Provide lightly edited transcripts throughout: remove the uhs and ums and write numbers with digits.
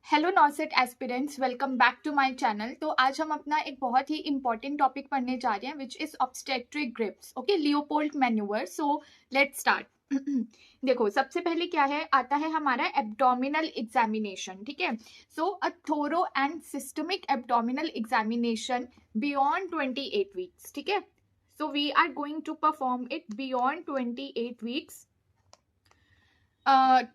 Hello NORCET aspirants, welcome back to my channel. तो आज हम अपना एक बहुत ही इंपॉर्टेंट टॉपिक पढ़ने जा रहे हैं which is obstetric grips. Okay, Leopold manoeuvre. So let's start. देखो, सबसे पहले क्या है, आता है हमारा एब्डोमिनल एग्जामिनेशन। ठीक है, so a thorough and systemic abdominal examination beyond 28 weeks. ठीक है, so we are going to perform it beyond 28 weeks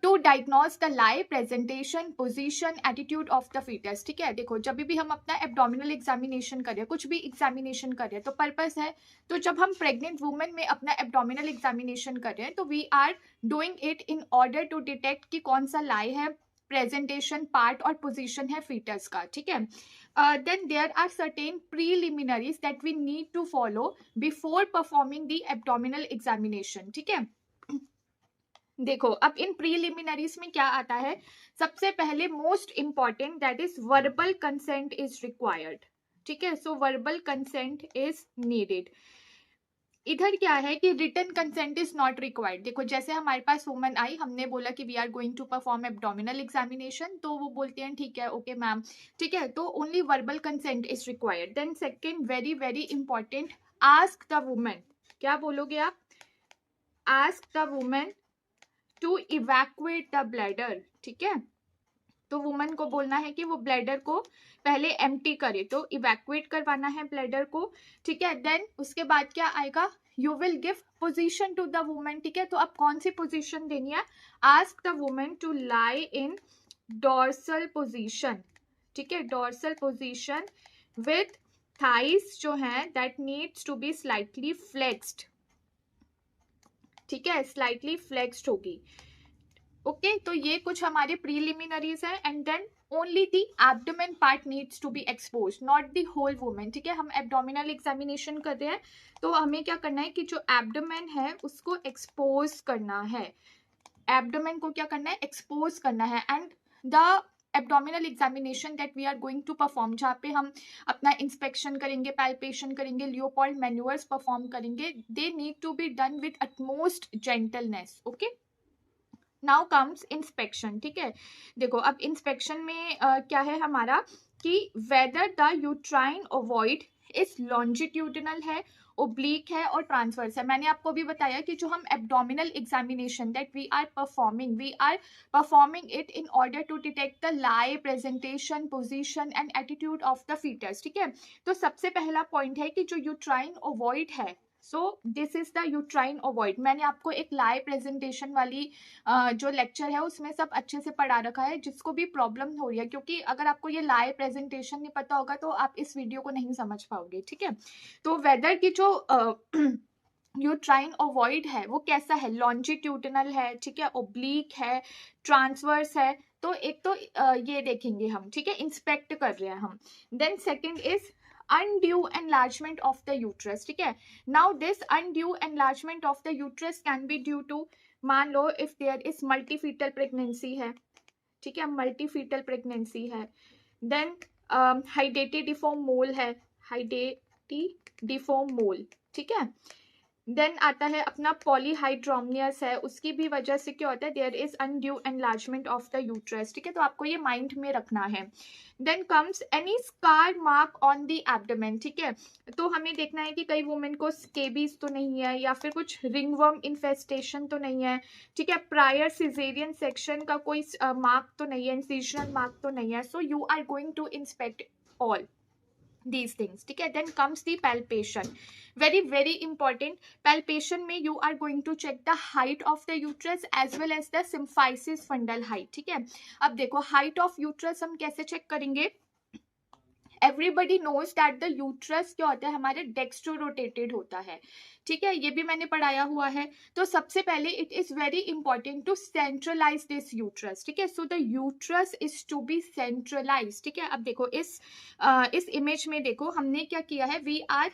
to diagnose the lie presentation position attitude of the foetus. ठीक है, देखो जब भी हम अपना एब्डोमिनल एग्जामिनेशन करें, कुछ भी एग्जामिनेशन करें, तो पर्पस है, तो जब हम प्रेग्नेंट वुमेन में अपना एब्डोमिनल एग्जामिनेशन करें तो we are doing it in order to detect कि कौन सा लाई है, प्रेजेंटेशन पार्ट और पोजीशन है फीटस का। ठीक है, then there are certain preliminaries that we need to follow before performing the abdominal examination. ठीक है, देखो अब इन प्रीलिमिनरीज में क्या आता है, सबसे पहले most important that is verbal consent is required. ठीक है, so verbal consent is needed. इधर क्या है कि written consent is not required. देखो जैसे हमारे पास वुमन आई, हमने बोला कि we are going to perform abdominal examination, तो वो बोलते हैं ठीक है, ओके मैम, ठीक है, तो only verbal consent is required. Then second very very important, ask the women. क्या बोलोगे आप? Ask the women to evacuate the bladder. ठीक है, तो वुमन को बोलना है कि वो ब्लैडर को पहले एम्प्टी करे, तो इवैक्यूएट करवाना है ब्लैडर को। ठीक है, देन उसके बाद क्या आएगा, you will give position to the woman. ठीक है, तो अब कौन सी पोजीशन देनी है, ask the woman to lie in dorsal position. ठीक है, डोर्सल पोजीशन विथ थाइस जो है that needs to be slightly flexed. ठीक है, स्लाइटली फ्लेक्स्ड होगी। ओके, तो ये कुछ हमारे प्रीलिमिनरीज है। And then only the abdomen part needs to be expose, not the whole women. ठीक है, हम एब्डोमिनल एग्जामिनेशन कर रहे हैं, तो हमें क्या करना है कि जो एब्डोमेन है उसको एक्सपोज करना है। एब्डोमेन को क्या करना है, एक्सपोज करना है। And the abdominal examination that we are going to perform, जहाँ पे हम अपना इंस्पेक्शन करेंगे, पैल्पेशन करेंगे, लियोपोल्ड मैन्यूअर्स परफॉर्म करेंगे, they need to be done with utmost gentleness. Okay, now comes inspection. ठीक है, देखो अब इंस्पेक्शन में क्या है हमारा कि whether the uterine ovoid is longitudinal है, ओब्लिक है और ट्रांसवर्स है। मैंने आपको भी बताया कि जो हम abdominal examination that we are performing it in order to detect the lie presentation position and attitude of the foetus. ठीक है, तो सबसे पहला पॉइंट है कि जो यूट्राइन ओवॉइड है, so this is the uterine ovoid. मैंने आपको एक लाई प्रेजेंटेशन वाली जो लेक्चर है उसमें सब अच्छे से पढ़ा रखा है, जिसको भी प्रॉब्लम हो रही है, क्योंकि अगर आपको ये लाइव प्रेजेंटेशन नहीं पता होगा तो आप इस वीडियो को नहीं समझ पाओगे। ठीक है, तो वेदर की जो यूट्राइन ओवॉइड है वो कैसा है, लॉन्जिट्यूडिनल है, ठीक है, ओब्लिक है, ट्रांसवर्स है। तो एक तो ये देखेंगे हम। ठीक है, इंस्पेक्ट कर रहे हैं हम। Then second is undue enlargement of the uterus. ठीक है, now this undue enlargement of the uterus can be due to, मान लो if there is multifetal pregnancy है, ठीक है, multifetal pregnancy है, then hydatidform mole है, hydatidform mole। ठीक है, देन आता है अपना पॉलीहाइड्रोमियस है, उसकी भी वजह से क्या होता है, there is undue enlargement of the uterus. ठीक है, तो आपको ये माइंड में रखना है। Then comes any scar mark on the abdomen. ठीक है, तो हमें देखना है कि कई वुमेन को स्केबीज तो नहीं है, या फिर कुछ रिंगवर्म इन्फेस्टेशन तो नहीं है। ठीक है, प्रायर सिजेरियन सेक्शन का कोई मार्क तो नहीं है, इंसिजनल मार्क तो नहीं है। So you are going to inspect all these things. ठीक है, then comes the palpation, very very important. Palpation में you are going to check the height of the uterus as well as the symphysis fundal height. ठीक है, अब देखो height of uterus हम कैसे check करेंगे, everybody knows that the uterus क्या होता है, हमारे डेक्स्ट्रो रोटेटेड होता है। ठीक है, ये भी मैंने पढ़ाया हुआ है। तो सबसे पहले it is very important to centralise this uterus. ठीक है, so the uterus is to be centralise. ठीक है, अब देखो इस इमेज में देखो हमने क्या किया है, we are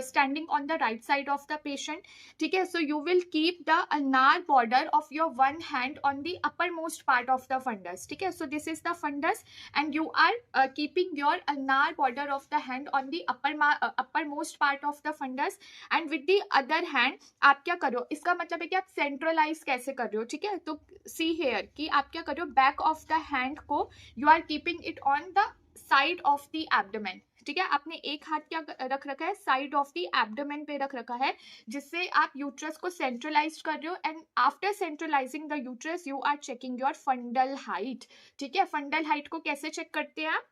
standing on the right side of the patient. ठीक है, so you will keep the ulnar border of your one hand on the uppermost part of the fundus. ठीक है, so this is the fundus and you are keeping your ulnar border of the hand on the uppermost part of the fundus and with the other hand आप क्या करो, इसका मतलब है कि आप सेंट्रलाइज कैसे कर रहे हो. ठीक है, तो सी हेयर कि आप क्या कर रहे हो, बैक ऑफ द हैंड को you are keeping it on the side of the abdomen. ठीक है, आपने एक हाथ क्या रख रखा है, साइड ऑफ द एब्डोमेन पे रख रखा है, जिससे आप यूट्रस को सेंट्रलाइज कर रहे हो. And after centralising the uterus you are checking your fundal height. ठीक है, फंडल हाइट को कैसे चेक करते हैं आप,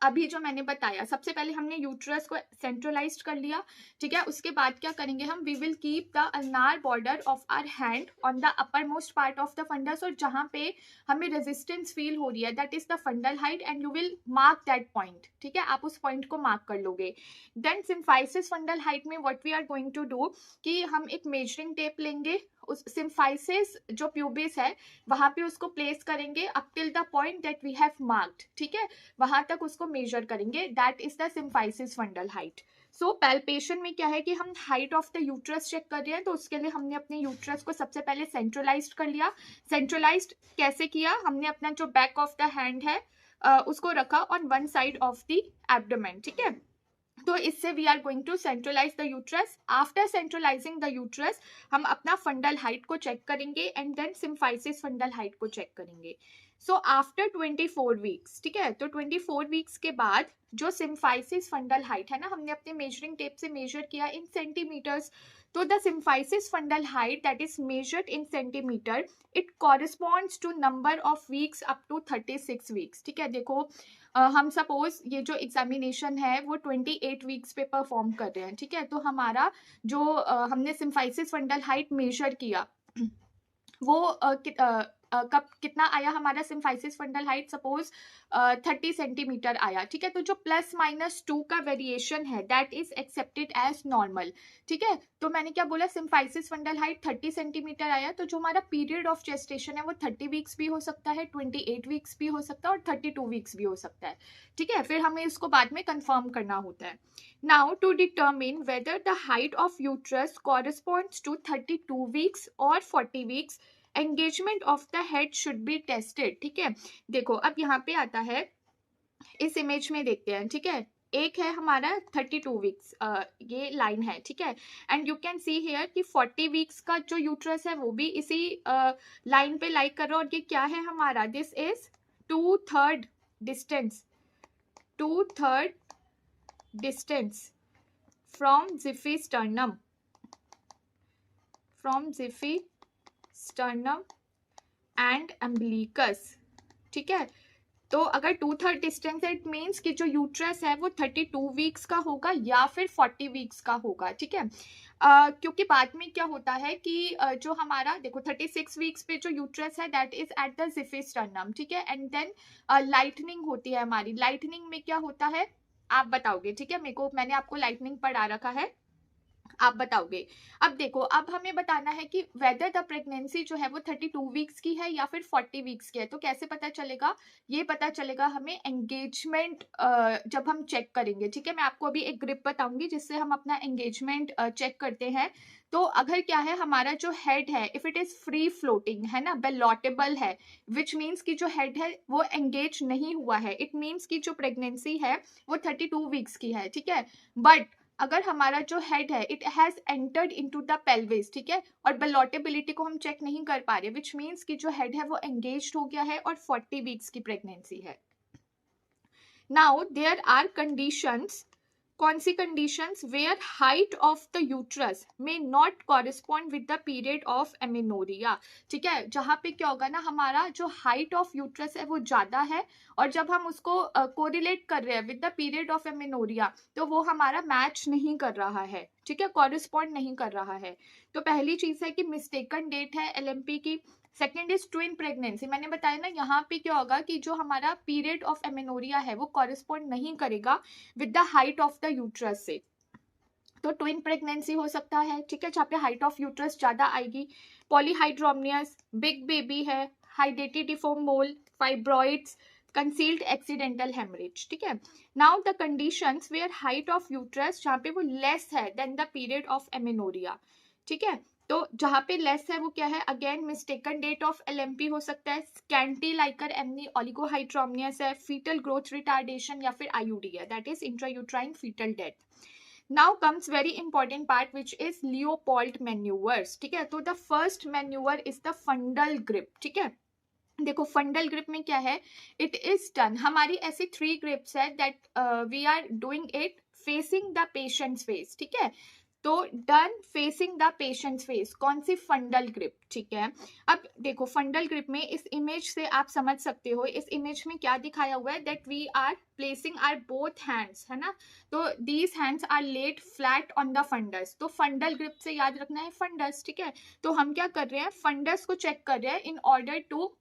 अभी जो मैंने बताया, सबसे पहले हमने यूट्रस को सेंट्रलाइज्ड कर लिया. ठीक है, उसके बाद क्या करेंगे हम, we will keep the ulnar border of our hand on the upper most part of the fundus, और जहां पे हमें रेजिस्टेंस फील हो रही है that is the fundal height and you will mark that point. ठीक है, आप उस पॉइंट को मार्क कर लोगे. देन सिम्फाइसिस फंडल हाइट में what we are going to do कि हम एक मेजरिंग टेप लेंगे, उस सिम्फाइसिस जो प्यूबिस है वहां पे उसको प्लेस करेंगे up till the point that we have marked. ठीक है, वहां तक उसको मेजर करेंगे, that is the symphysis fundal height. So palpation में क्या है कि हम height of the uterus check कर रहे हैं, तो उसके लिए हमने अपने यूट्रस को सबसे पहले सेंट्रलाइज्ड कर लिया. सेंट्रलाइज्ड कैसे किया, हमने अपना जो बैक ऑफ द हैंड है उसको रखा on one side of the abdomen. ठीक है, तो इससे we are going to centralise the uterus. After centralising the uterus हम अपना फंडल हाइट को चेक करेंगे and then symphysis fundal height को चेक करेंगे. सो आफ्टर 24 वीक्स, ठीक है, तो 24 वीक्स के बाद जो सिम्फाइसिस फंडल हाइट है ना, हमने अपने मेजरिंग टेप से मेजर किया इन सेंटीमीटर्स, तो the symphysis fundal height that is measured in centimetre, it corresponds to number of weeks up to 36 weeks. ठीक है, देखो हम सपोज ये जो एग्जामिनेशन है वो 28 वीक्स पे परफॉर्म कर रहे हैं. ठीक है, तो हमारा जो हमने सिम्फाइसिस फंडल हाइट मेजर किया वो कब कितना आया हमारा symphysis fundal height, suppose 30 centimetre आया. ठीक है, तो जो +-2 का वेरिएशन है that is accepted as normal. ठीक है, तो मैंने क्या बोला, सिम्फाइसिस फंडल हाइट 30 सेंटीमीटर आया, तो जो हमारा पीरियड ऑफ जेस्टेशन है वो 30 वीक्स भी हो सकता है, 28 वीक्स भी हो सकता है और 32 वीक्स भी हो सकता है. ठीक है, फिर हमें इसको बाद में कंफर्म करना होता है. Now to determine whether the height of uterus corresponds to 32 weeks और 40 weeks, engagement of the head should be tested. ठीक है, देखो अब यहाँ पे आता है, इस इमेज में देखते हैं. ठीक है, एक है हमारा 32 वीक्स, ये लाइन है. ठीक है, and you can see here कि 40 वीक्स का जो यूट्रस है वो भी इसी लाइन पे लाइक कर रहा है. और ये क्या है हमारा, this is 2/3 distance, 2/3 distance from Zifi sternum, from Zifi sternum and umbilicus. ठीक है, तो अगर 2/3 डिस्टेंस है इट मीन्स कि जो यूट्रस है वो 32 वीक्स का होगा या फिर 40 वीक्स का होगा. ठीक है, क्योंकि बाद में क्या होता है कि जो हमारा देखो 36 वीक्स पे जो यूट्रस है that is at the Zifi sternum. ठीक है, एंड देन लाइटनिंग होती है हमारी. लाइटनिंग में क्या होता है आप बताओगे. ठीक है, मैंने आपको लाइटनिंग पढ़ा रखा है, आप बताओगे. अब देखो, अब हमें बताना है कि वेदर द प्रेगनेंसी जो है वो 32 वीक्स की है या फिर 40 वीक्स की है. तो कैसे पता चलेगा, ये पता चलेगा हमें एंगेजमेंट जब हम चेक करेंगे. ठीक है, मैं आपको अभी एक ग्रिप बताऊंगी जिससे हम अपना एंगेजमेंट चेक करते हैं. तो अगर क्या है हमारा जो हेड है, if it is free floating है ना, बेलॉटेबल है, विच मीन्स की जो हेड है वो एंगेज नहीं हुआ है, इट मीन्स की जो प्रेगनेंसी है वो 32 वीक्स की है. ठीक है, बट अगर हमारा जो हेड है it has entered into the pelvis, ठीक है, और बेलॉटेबिलिटी को हम चेक नहीं कर पा रहे, विच मीन्स कि जो हेड है वो एंगेज्ड हो गया है और 40 वीक्स की प्रेगनेंसी है. नाउ देयर आर कंडीशंस, कौन सी conditions, where height of the uterus may not correspond with the period of amenorrhoea. ठीक है, जहां पे क्या होगा ना, हमारा जो हाइट ऑफ यूट्रस है वो ज्यादा है और जब हम उसको कोरिलेट कर रहे हैं with the period of amenorrhoea तो वो हमारा मैच नहीं कर रहा है. ठीक है, कॉरेस्पॉन्ड नहीं कर रहा है. तो पहली चीज है कि मिस्टेकन डेट है LMP की. Second is twin pregnancy. मैंने बताया ना यहाँ पे क्या होगा कि जो हमारा पीरियड ऑफ एमेनोरिया है वो कॉरेस्पॉन्ड नहीं करेगा with the height of the uterus से, तो ट्विन प्रेगनेंसी हो सकता है. ठीक है, जहाँ पे हाइट ऑफ यूट्रस ज्यादा आएगी. पॉलीहाइड्रोमनियस, बिग बेबी है, hydatidiform mole, fibroids, concealed accidental haemorrhage, ठीक है। Now the conditions where height of uterus जहाँ पे वो लेस है then the period of amenorrhoea, ठीक है। तो जहाँ पे लेस है वो क्या है, again mistaken date of LMP हो सकता है, स्कैंटी लाइकर एमनी ओलिगोहाइड्रोमियस है, फीटल ग्रोथ रिटार्डेशन या फिर आईयूडी है, that is intrauterine foetal death. Now comes very important part which is Leopold manoeuvres, ठीक है। तो the first manoeuvre is the fundal grip, ठीक है। देखो फंडल ग्रिप में क्या है, इट इज डन, हमारी ऐसी 3 ग्रिप्स है that we are doing it facing the patient's face, ठीक है। तो done facing the patient's face, कौन सी, फंडल ग्रिप, ठीक है। अब देखो फंडल ग्रिप में इस इमेज से आप समझ सकते हो, इस इमेज में क्या दिखाया हुआ है, that we are placing our both hands, है ना। तो these hands are laid flat on the fundus, तो फंडल ग्रिप से याद रखना है फंडस, ठीक है। तो हम क्या कर रहे हैं, फंडस को चेक कर रहे हैं in order to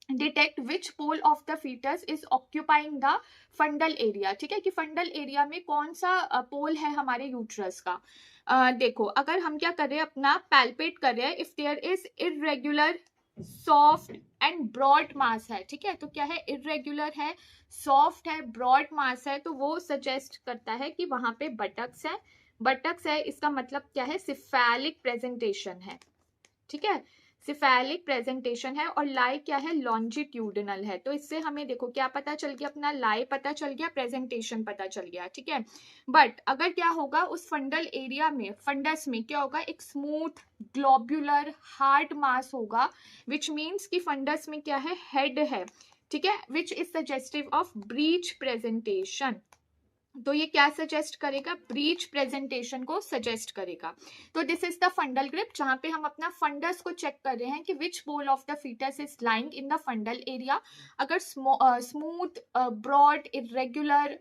detect which pole of the foetus is occupying the fundal area, ठीक है, कि फंडल एरिया में कौन सा पोल है हमारे यूट्रस का। देखो अगर हम क्या कर रहे हैं, अपना पैल्पेट कर रहे हैं, if there is irregular soft and broad mass है, ठीक है। तो क्या है, इरेगुलर है, सॉफ्ट है, ब्रॉड मास है, तो वो सजेस्ट करता है कि वहां पे बटक्स है। बटक्स है इसका मतलब क्या है, सिफेलिक प्रेजेंटेशन है, ठीक है, सिफेलिक प्रेजेंटेशन है। और लाई क्या है, लॉन्जिट्यूडिनल है। तो इससे हमें देखो क्या पता चल गया, अपना लाई पता चल गया, प्रेजेंटेशन पता चल गया, ठीक है। बट अगर क्या होगा उस फंडल एरिया में, फंडस में क्या होगा, एक स्मूथ ग्लोब्यूलर हार्ड मास होगा, विच मीन्स कि फंडस में क्या है, हेड है, ठीक है, which is suggestive of breech presentation. तो ये क्या सजेस्ट करेगा, ब्रीच प्रेजेंटेशन को सजेस्ट करेगा। तो this is the fundal grip, जहां पे हम अपना फंडस को चेक कर रहे हैं कि which pole of the foetus is lying in the fundal area. अगर स्मूथ ब्रॉड इरेगुलर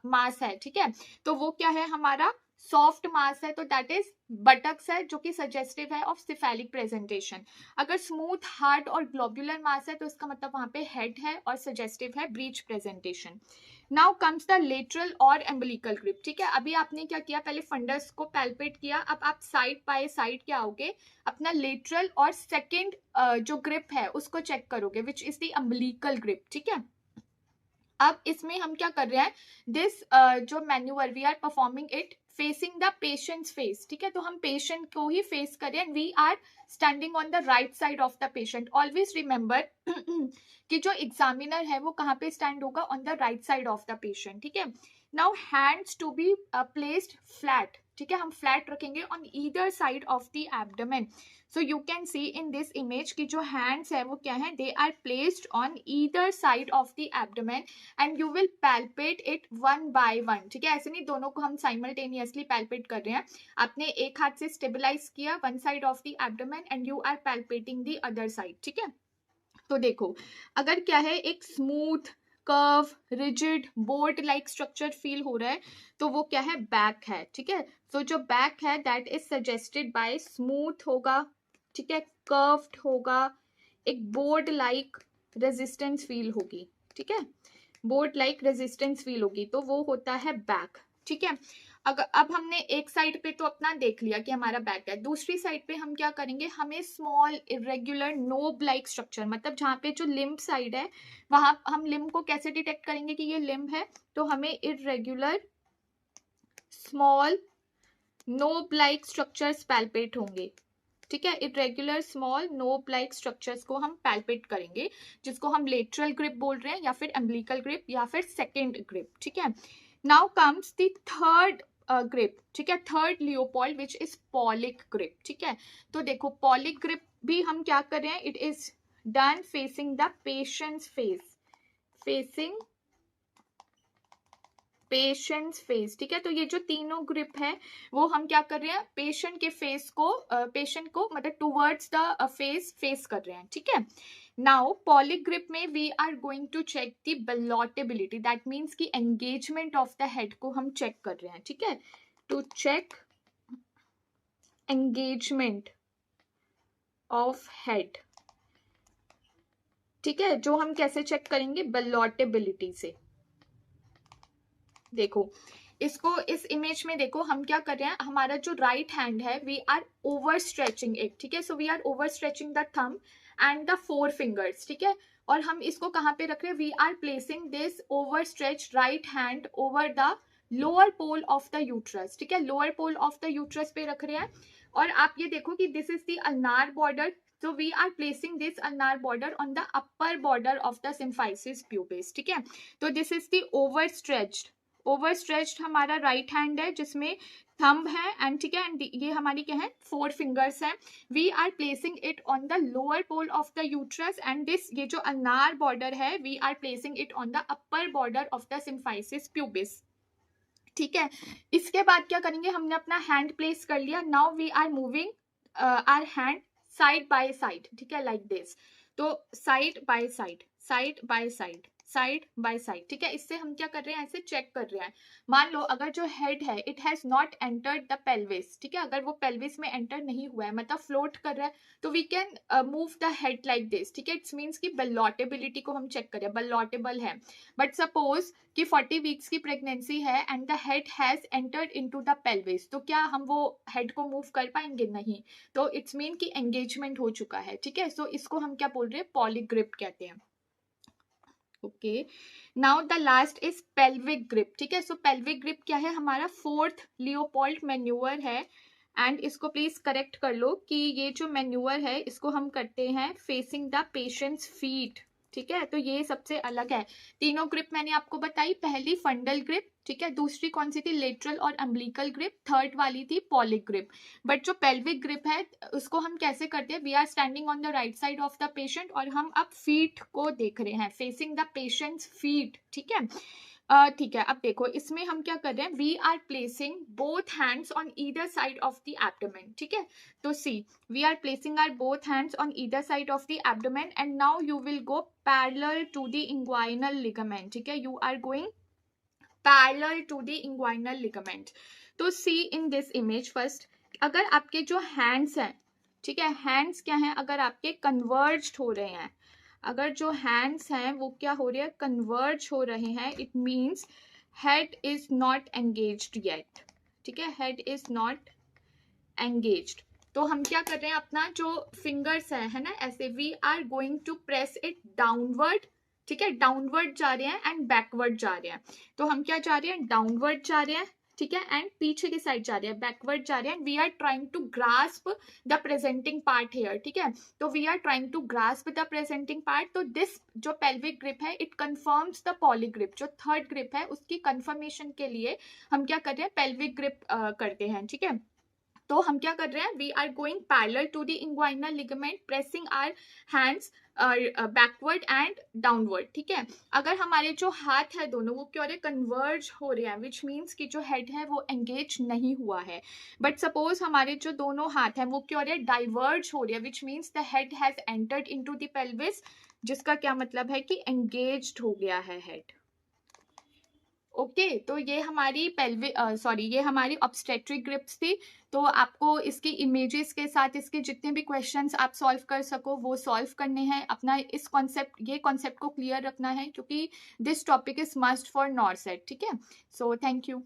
मास है, ठीक है, तो वो क्या है हमारा, सॉफ्ट मास है, तो दैट इज बटक्स है, जो कि सजेस्टिव है ऑफ सिफेलिक प्रेजेंटेशन। अगर स्मूथ हार्ड और ग्लोबुलर मास है तो इसका मतलब वहां पे हेड है और सजेस्टिव है breech presentation. Now comes the lateral और एम्बिलिकल ग्रिप, ठीक है। अभी आपने क्या किया, पहले फंडस को पैल्पेट किया, अब आप साइड बाय साइड क्या आओगे, अपना लेटरल और सेकेंड जो ग्रिप है उसको चेक करोगे, which is the umbilical grip, ठीक है। अब इसमें हम क्या कर रहे हैं, दिस जो manoeuvre we are performing it facing the patient's face, ठीक है। तो हम पेशेंट को ही फेस करें and we are standing on the right side of the patient. Always remember कि जो एग्जामिनर है वो कहाँ पे स्टैंड होगा, on the right side of the patient, ठीक है। Now hands to be placed flat, ठीक है, हम फ्लैट रखेंगे on either side of the abdomen. So you can see in this image की जो हैंड्स है वो क्या है, they are placed on either side of the abdomen and you will palpate it one by one, ठीक है। ऐसे नहीं दोनों को हम साइमल्टेनियसली पैल्पेट कर रहे हैं, आपने एक हाथ से स्टेबलाइज किया one side of the abdomen and you are palpating the other side, ठीक है। तो देखो अगर क्या है, एक smooth curve rigid board like structure feel हो रहा है तो वो क्या है, बैक है, ठीक है। तो जो बैक है that is suggested by smooth होगा, ठीक है, कर्व्ड होगा, एक बोर्ड लाइक रेजिस्टेंस फील होगी, ठीक है, बोर्ड लाइक रेजिस्टेंस फील होगी, तो वो होता है बैक, ठीक है। अगर अब हमने एक साइड पे तो अपना देख लिया कि हमारा बैक है, दूसरी साइड पे हम क्या करेंगे, हमें small irregular knob like structure, मतलब जहाँ पे जो लिम्ब साइड है वहां हम लिम्ब को कैसे डिटेक्ट करेंगे कि ये लिम्ब है, तो हमें irregular small knob like structures palpate होंगे, ठीक है। Irregular small knob like structures को हम पैल्पेट करेंगे, जिसको हम लेटरल ग्रिप बोल रहे हैं या फिर एम्बिलिकल ग्रिप या फिर सेकेंड ग्रिप, ठीक है। Now comes the third grip, ठीक है, third Leopold which is folic grip, ठीक है। तो देखो पॉलिक ग्रिप भी हम क्या कर रहे हैं, it is done facing the patient's face, facing patients face, ठीक है। तो ये जो तीनों ग्रिप है वो हम क्या कर रहे हैं, पेशेंट के फेस को पेशेंट को मतलब टुवर्ड्स द फेस कर रहे हैं, ठीक है। नाउ पॉलिक ग्रिप में we are going to check the ballottability, that means की एंगेजमेंट ऑफ द हेड को हम चेक कर रहे हैं, ठीक है, to check engagement of head, ठीक है, जो हम कैसे चेक करेंगे, बलोटेबिलिटी से। देखो इसको इस इमेज में देखो हम क्या कर रहे हैं, हमारा जो राइट हैंड है we are over stretching it, ठीक है। So we are over stretching the thumb and the 4 fingers, ठीक है, और हम इसको कहाँ पे रख रहे हैं, we are placing this over stretch right hand over the lower pole of the uterus, ठीक है, lower pole of the uterus पे रख रहे हैं। और आप ये देखो कि this is the ulnar border, so we are placing this ulnar border on the upper border of the symphysis pubis, ठीक है। तो this is the overstretched हमारा राइट हैंड है जिसमें थंब है एंड, ठीक है, एंड ये हमारी क्या है, 4 फिंगर्स हैं। We are placing it on the lower pole of the uterus and this, ये जो अल्नार बॉर्डर है, we are placing it on the upper border of the symphysis pubis, ठीक है। इसके बाद क्या करेंगे, हमने अपना हैंड प्लेस कर लिया, now we are moving our hand side by side, ठीक है, लाइक दिस। तो side by side, side by side, side by side, ठीक है। इससे हम क्या कर रहे हैं, ऐसे चेक कर रहे हैं। मान लो अगर जो हेड है it has not entered the pelvis, ठीक है, अगर वो पेल्विस में एंटर नहीं हुआ है, मतलब फ्लोट कर रहा है, तो we can move the head like this, ठीक है। इट्स मीन्स कि बल्लोटेबिलिटी को हम चेक करें, बल्लोटेबल है। बट सपोज कि 40 वीक्स की प्रेगनेंसी है and the head has entered into the pelvis, तो क्या हम वो हेड को मूव कर पाएंगे, नहीं। तो इट्स मीन कि एंगेजमेंट हो चुका है, ठीक है। सो इसको हम क्या बोल रहे हैं, पॉलीग्रिप कहते हैं। Okay, now the last is pelvic grip, ठीक है। सो पेल्विक ग्रिप क्या है, हमारा 4th लियोपोल्ड मैन्यूअर है एंड इसको प्लीज करेक्ट कर लो कि ये जो मैन्यूअर है इसको हम करते हैं फेसिंग द पेशेंट्स फीट, ठीक है। तो ये सबसे अलग है। तीनों ग्रिप मैंने आपको बताई, पहली फंडल ग्रिप, ठीक है, दूसरी कौन सी थी, लेटरल और अम्बिलिकल ग्रिप, थर्ड वाली थी पॉलिक ग्रिप। बट जो पेल्विक ग्रिप है उसको हम कैसे करते हैं, we are standing on the right side of the patient और हम अब फीट को देख रहे हैं, फेसिंग द पेशेंट्स फीट, ठीक है। ठीक है, अब देखो इसमें हम क्या कर रहे हैं, we are placing both hands on either side of the abdomen, ठीक है। तो see, we are placing our both hands on either side of the abdomen and now you will go parallel to the inguinal ligament, ठीक है, you are going parallel to the inguinal ligament. तो see in this image first, अगर आपके जो hands हैं, ठीक है, hands क्या हैं, अगर आपके कन्वर्ज्ड हो रहे हैं, अगर जो हैंड्स हैं वो क्या हो रहे हैं, कन्वर्ज हो रहे हैं, it means head is not engaged yet, ठीक है, हेड इज नॉट एंगेज्ड। तो हम क्या कर रहे हैं, अपना जो फिंगर्स है ना, ऐसे we are going to press it downward, ठीक है, डाउनवर्ड जा रहे हैं एंड बैकवर्ड जा रहे हैं। तो हम क्या जा रहे हैं, डाउनवर्ड जा रहे हैं, ठीक है, एंड पीछे की साइड जा रहे हैं, बैकवर्ड जा रहे हैं, we are trying to grasp the presenting part here, ठीक है। तो we are trying to grasp the presenting part. तो दिस जो पेल्विक ग्रिप है इट कंफर्म्स द पॉलीग्रिप, जो थर्ड ग्रिप है उसकी कंफर्मेशन के लिए हम क्या कर रहे हैं, पेल्विक ग्रिप करते हैं, ठीक है। तो हम क्या कर रहे हैं, we are going parallel to the inguinal ligament, pressing our hands backward and downward, ठीक है। अगर हमारे जो हाथ है दोनों वो क्या हो रहे हैं, कन्वर्ज हो रहे हैं, विच मीन्स कि जो हेड है वो एंगेज नहीं हुआ है। बट सपोज हमारे जो दोनों हाथ हैं वो क्या हो रहे हैं, डाइवर्ज हो रहे हैं, which means the head has entered into the pelvis, जिसका क्या मतलब है कि एंगेज्ड हो गया है हेड। ओके, तो ये हमारी ये हमारी ऑब्स्टेट्रिक ग्रिप्स थी। तो आपको इसकी इमेजेस के साथ इसके जितने भी क्वेश्चंस आप सॉल्व कर सको वो सॉल्व करने हैं। अपना इस ये कॉन्सेप्ट को क्लियर रखना है क्योंकि this topic is must for नॉर्सेट, ठीक है। So thank you.